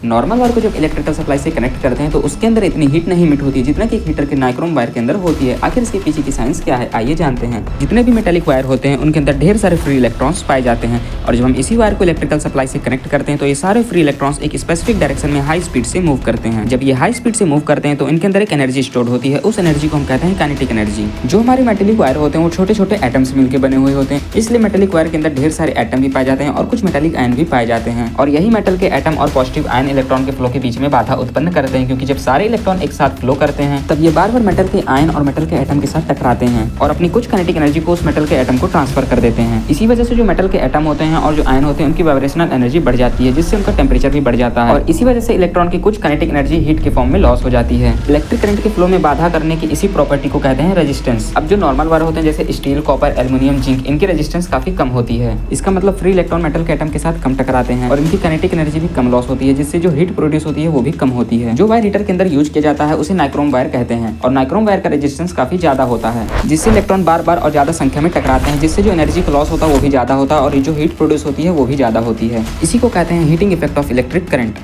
Normal wire को जब electrical supply से कनेक्ट करते हैं तो उसके अंदर इतनी हीट नहीं मिट होती जितना कि एक हीटर के नाइक्रोम वायर के अंदर होती है। आखिर इसके पीछे की साइंस क्या है, आइए जानते हैं। जितने भी मेटालिक वायर होते हैं उनके अंदर ढेर सारे फ्री इलेक्ट्रॉन्स पाए जाते हैं और जब हम इसी वायर को इलेक्ट्रिकल सप्लाई से कनेक्ट करते हैं तो ये सारे फ्री इलेक्ट्रॉन्स एक स्पेसिफिक डायरेक्शन में हाई स्पीड से मूव करते हैं। जब ये हाई स्पीड से मूव करते हैं तो इनके अंदर एक एनर्जी स्टोर होती है, उस एनर्जी को हम कहते हैं काइनेटिक एनर्जी। जो हमारे मेटालिक वायर होते हैं वो छोटे छोटे एटम से मिलकर बने हुए होते हैं, इसलिए मेटालिक वायर के अंदर ढेर सारे एटम भी पाए जाते हैं और कुछ मेटालिक आयन भी पाए जाते हैं। और यही मेटल के एटम और पॉजिटिव आयन इलेक्ट्रॉन के फ्लो के बीच में बाधा उत्पन्न करते हैं, क्योंकि जब सारे इलेक्ट्रॉन एक साथ फ्लो करते हैं तब ये बार बार मेटल के आयन और मेटल के एटम के साथ टकराते हैं और अपनी कुछ काइनेटिक एनर्जी को उस मेटल के एटम को ट्रांसफर कर देते हैं। इसी वजह से जो मेटल के एटम होते हैं और जो आयन होते हैं उनकी वाइब्रेशनल एनर्जी बढ़ जाती है, जिससे उनका टेम्परेचर भी बढ़ जाता है और इसी वजह से इलेक्ट्रॉन की कुछ काइनेटिक एनर्जी हीट के फॉर्म में लॉस हो जाती है। इलेक्ट्रिक करंट के फ्लो में बाधा करने की इसी प्रॉपर्टी को कहते हैं रेजिस्टेंस। अब जो नॉर्मल वायर होते हैं जैसे स्टील, कॉपर, एल्युमिनियम, जिंक, इनकी रेजिस्टेंस काफी कम होती है। इसका मतलब फ्री इलेक्ट्रॉन मेटल के एटम के साथ कम टकराते हैं और इनकी काइनेटिक एनर्जी भी कम लॉस होती है, जिससे जो हीट प्रोड्यूस होती है वो भी कम होती है। जो वायर हीटर के अंदर यूज किया जाता है उसे नाइक्रोम वायर कहते हैं और नाइक्रोम वायर का रेजिस्टेंस काफी ज्यादा होता है, जिससे इलेक्ट्रॉन बार बार और ज्यादा संख्या में टकराते हैं, जिससे जो एनर्जी का लॉस होता है वो भी ज्यादा होता है और जो हीट प्रोड्यूस होती है वो भी ज्यादा होती है। इसी को कहते हैं heating effect of electric current.